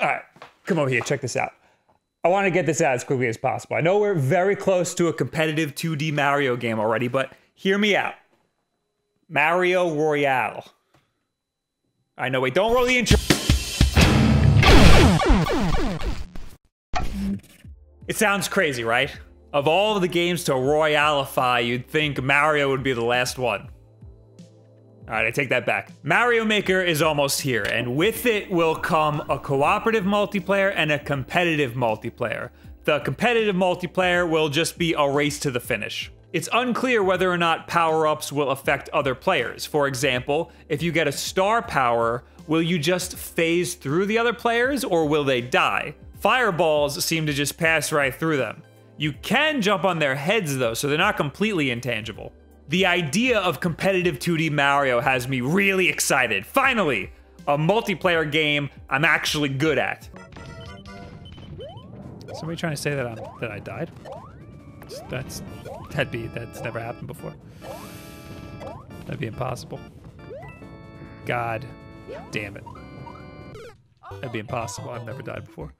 All right, come over here, check this out. I want to get this out as quickly as possible. I know we're very close to a competitive 2D Mario game already, but hear me out. Mario Royale. I know, wait, don't roll the intro. It sounds crazy, right? Of all of the games to Royalify, you'd think Mario would be the last one. All right, I take that back. Mario Maker is almost here, and with it will come a cooperative multiplayer and a competitive multiplayer. The competitive multiplayer will just be a race to the finish. It's unclear whether or not power-ups will affect other players. For example, if you get a star power, will you just phase through the other players, or will they die? Fireballs seem to just pass right through them. You can jump on their heads though, so they're not completely intangible. The idea of competitive 2D Mario has me really excited. Finally, a multiplayer game I'm actually good at. Somebody trying to say that I died? That's never happened before. That'd be impossible. God damn it. That'd be impossible. I've never died before.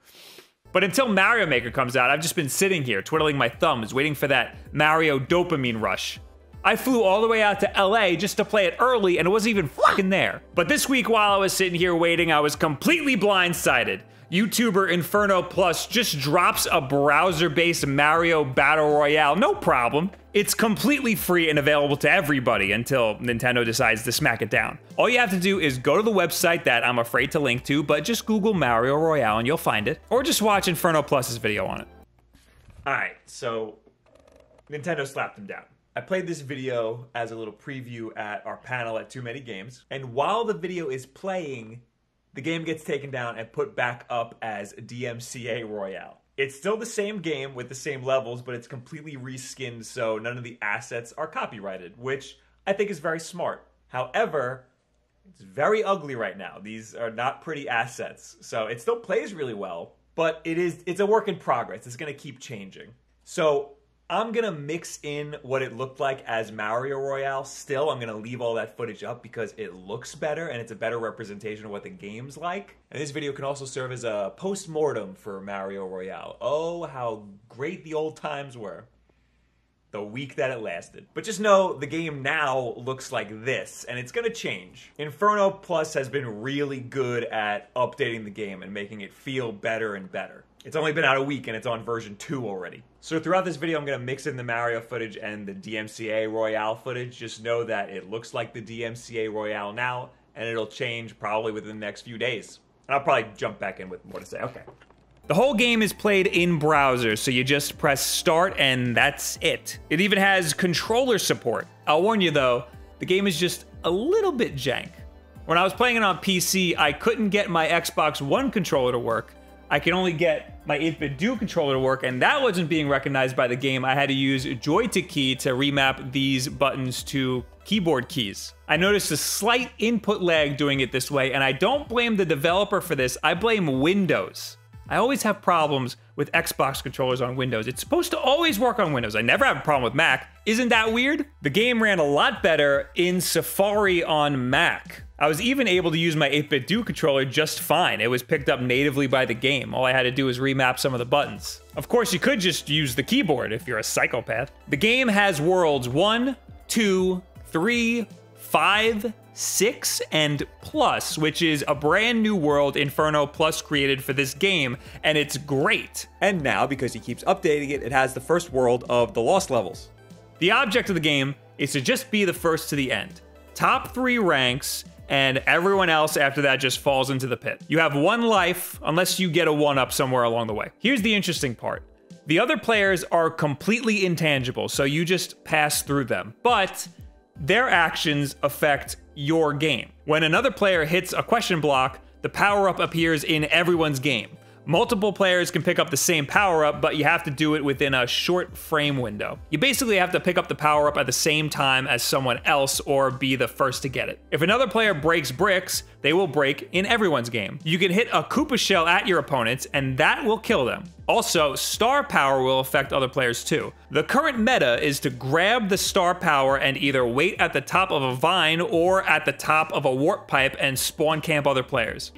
But until Mario Maker comes out, I've just been sitting here twiddling my thumbs, waiting for that Mario dopamine rush. I flew all the way out to LA just to play it early, and it wasn't even fucking there. But this week, while I was sitting here waiting, I was completely blindsided. YouTuber Inferno Plus just drops a browser-based Mario Battle Royale, no problem. It's completely free and available to everybody until Nintendo decides to smack it down. All you have to do is go to the website that I'm afraid to link to, but just Google Mario Royale and you'll find it. Or just watch Inferno Plus's video on it. Alright, so Nintendo slapped them down. I played this video as a little preview at our panel at Too Many Games, and while the video is playing, the game gets taken down and put back up as DMCA Royale. It's still the same game with the same levels, but it's completely reskinned so none of the assets are copyrighted, which I think is very smart. However, it's very ugly right now. These are not pretty assets, so it still plays really well, but it's a work in progress. It's gonna keep changing. So I'm gonna mix in what it looked like as Mario Royale. Still, I'm gonna leave all that footage up because it looks better and it's a better representation of what the game's like. And this video can also serve as a post-mortem for Mario Royale. Oh, how great the old times were. The week that it lasted. But just know, the game now looks like this, and it's gonna change. Inferno Plus has been really good at updating the game and making it feel better and better. It's only been out a week and it's on version 2 already. So throughout this video, I'm gonna mix in the Mario footage and the DMCA Royale footage. Just know that it looks like the DMCA Royale now, and it'll change probably within the next few days. And I'll probably jump back in with more to say, okay. The whole game is played in browser, so you just press start and that's it. It even has controller support. I'll warn you though, the game is just a little bit jank. When I was playing it on PC, I couldn't get my Xbox One controller to work. I could only get my 8-bit Duo controller to work, and that wasn't being recognized by the game. I had to use Joy-to-Key to remap these buttons to keyboard keys. I noticed a slight input lag doing it this way, and I don't blame the developer for this, I blame Windows. I always have problems with Xbox controllers on Windows. It's supposed to always work on Windows. I never have a problem with Mac. Isn't that weird? The game ran a lot better in Safari on Mac. I was even able to use my 8-bit Duo controller just fine. It was picked up natively by the game. All I had to do was remap some of the buttons. Of course, you could just use the keyboard if you're a psychopath. The game has worlds 1, 2, 3, 5, 6, and Plus, which is a brand new world Inferno Plus created for this game, and it's great. And now, because he keeps updating it, it has the first world of the Lost levels. The object of the game is to just be the first to the end. Top 3 ranks, and everyone else after that just falls into the pit. You have 1 life, unless you get a 1-up somewhere along the way. Here's the interesting part. The other players are completely intangible, so you just pass through them. But their actions affect your game. When another player hits a question block, the power-up appears in everyone's game. Multiple players can pick up the same power-up, but you have to do it within a short frame window. You basically have to pick up the power-up at the same time as someone else or be the first to get it. If another player breaks bricks, they will break in everyone's game. You can hit a Koopa shell at your opponents, and that will kill them. Also, star power will affect other players too. The current meta is to grab the star power and either wait at the top of a vine or at the top of a warp pipe and spawn camp other players.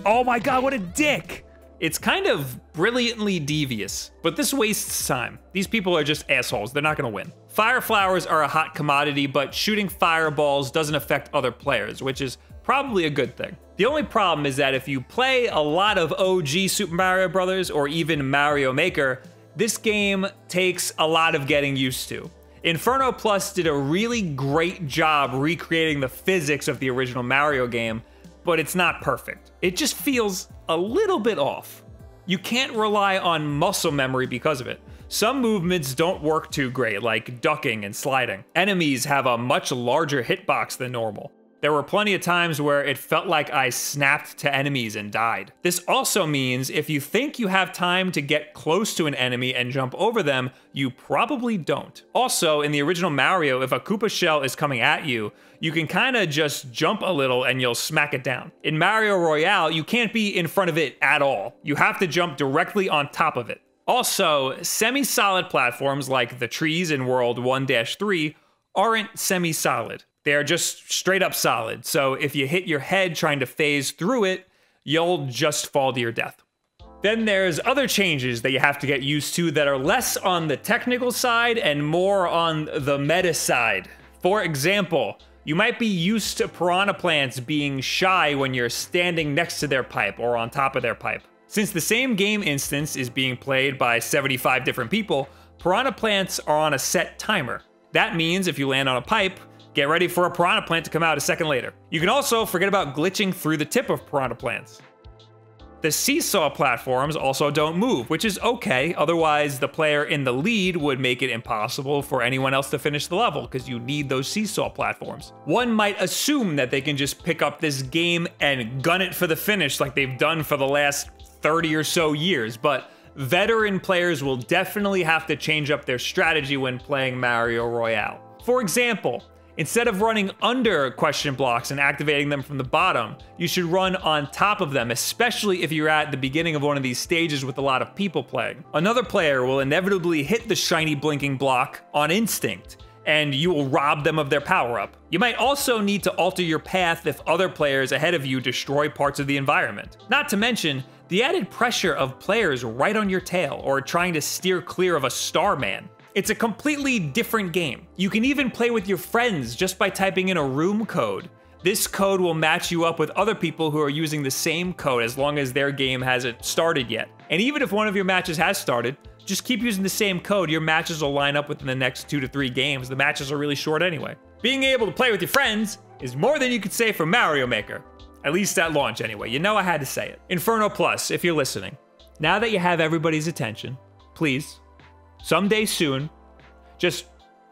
Oh my god, what a dick! It's kind of brilliantly devious, but this wastes time. These people are just assholes, they're not gonna win. Fire flowers are a hot commodity, but shooting fireballs doesn't affect other players, which is probably a good thing. The only problem is that if you play a lot of OG Super Mario Bros. Or even Mario Maker, this game takes a lot of getting used to. Inferno Plus did a really great job recreating the physics of the original Mario game, but it's not perfect. It just feels a little bit off. You can't rely on muscle memory because of it. Some movements don't work too great, like ducking and sliding. Enemies have a much larger hitbox than normal. There were plenty of times where it felt like I snapped to enemies and died. This also means if you think you have time to get close to an enemy and jump over them, you probably don't. Also, in the original Mario, if a Koopa shell is coming at you, you can kinda just jump a little and you'll smack it down. In Mario Royale, you can't be in front of it at all. You have to jump directly on top of it. Also, semi-solid platforms like the trees in World 1-3 aren't semi-solid. They are just straight up solid, so if you hit your head trying to phase through it, you'll just fall to your death. Then there's other changes that you have to get used to that are less on the technical side and more on the meta side. For example, you might be used to piranha plants being shy when you're standing next to their pipe or on top of their pipe. Since the same game instance is being played by 75 different people, piranha plants are on a set timer. That means if you land on a pipe, get ready for a piranha plant to come out a second later. You can also forget about glitching through the tip of piranha plants. The seesaw platforms also don't move, which is okay, otherwise the player in the lead would make it impossible for anyone else to finish the level, because you need those seesaw platforms. One might assume that they can just pick up this game and gun it for the finish like they've done for the last 30 or so years, but veteran players will definitely have to change up their strategy when playing Mario Royale. For example, instead of running under question blocks and activating them from the bottom, you should run on top of them, especially if you're at the beginning of one of these stages with a lot of people playing. Another player will inevitably hit the shiny blinking block on instinct, and you will rob them of their power-up. You might also need to alter your path if other players ahead of you destroy parts of the environment. Not to mention the added pressure of players right on your tail or trying to steer clear of a Starman. It's a completely different game. You can even play with your friends just by typing in a room code. This code will match you up with other people who are using the same code as long as their game hasn't started yet. And even if one of your matches has started, just keep using the same code. Your matches will line up within the next 2 to 3 games. The matches are really short anyway. Being able to play with your friends is more than you could say for Mario Maker. At least at launch anyway. You know I had to say it. Inferno Plus, if you're listening. Now that you have everybody's attention, please, someday soon, just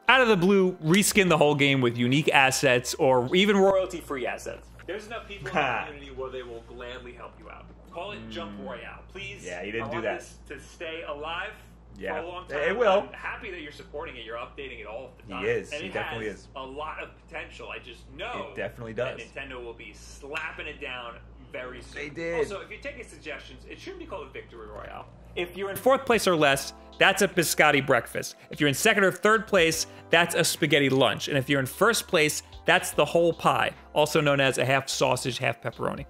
out of the blue, reskin the whole game with unique assets or even royalty-free assets. There's enough people in the community where they will gladly help you out. Call it Jump Royale, please. Yeah, you didn't do that. This to stay alive for a long time. It will. I'm happy that you're supporting it. You're updating it all the time. He is. And He it definitely has is. a lot of potential. I just know It definitely does. that Nintendo will be slapping it down very soon. They did. Also, if you're taking suggestions, it shouldn't be called a Victory Royale. If you're in 4th place or less, that's a biscotti breakfast. If you're in 2nd or 3rd place, that's a spaghetti lunch. And if you're in 1st place, that's the whole pie, also known as a half sausage, half pepperoni.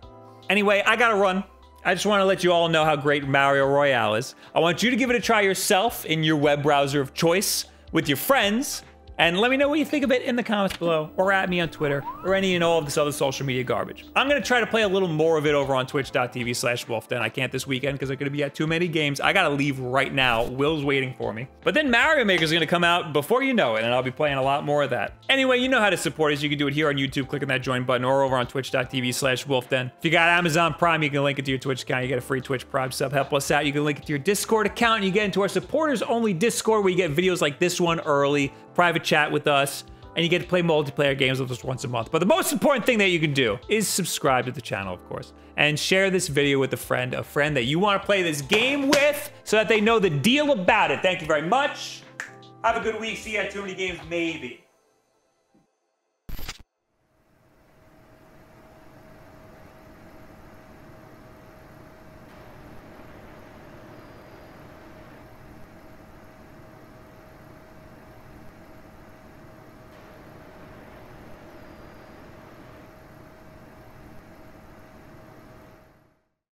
Anyway, I gotta run. I just want to let you all know how great Mario Royale is. I want you to give it a try yourself in your web browser of choice with your friends. And let me know what you think of it in the comments below, or at me on Twitter, or any and all of this other social media garbage. I'm going to try to play a little more of it over on twitch.tv/Wolfden. I can't this weekend because I'm going to be at too many games. I got to leave right now. Will's waiting for me. But then Mario Maker is going to come out before you know it, and I'll be playing a lot more of that. Anyway, you know how to support us. You can do it here on YouTube, clicking that join button, or over on twitch.tv/Wolfden. If you got Amazon Prime, you can link it to your Twitch account. You get a free Twitch Prime sub. Help us out. You can link it to your Discord account, and you get into our supporters-only Discord where you get videos like this one early, private chat with us, and you get to play multiplayer games with us once a month. But the most important thing that you can do is subscribe to the channel, of course, and share this video with a friend that you want to play this game with so that they know the deal about it. Thank you very much. Have a good week. See you at Too Many Games, maybe.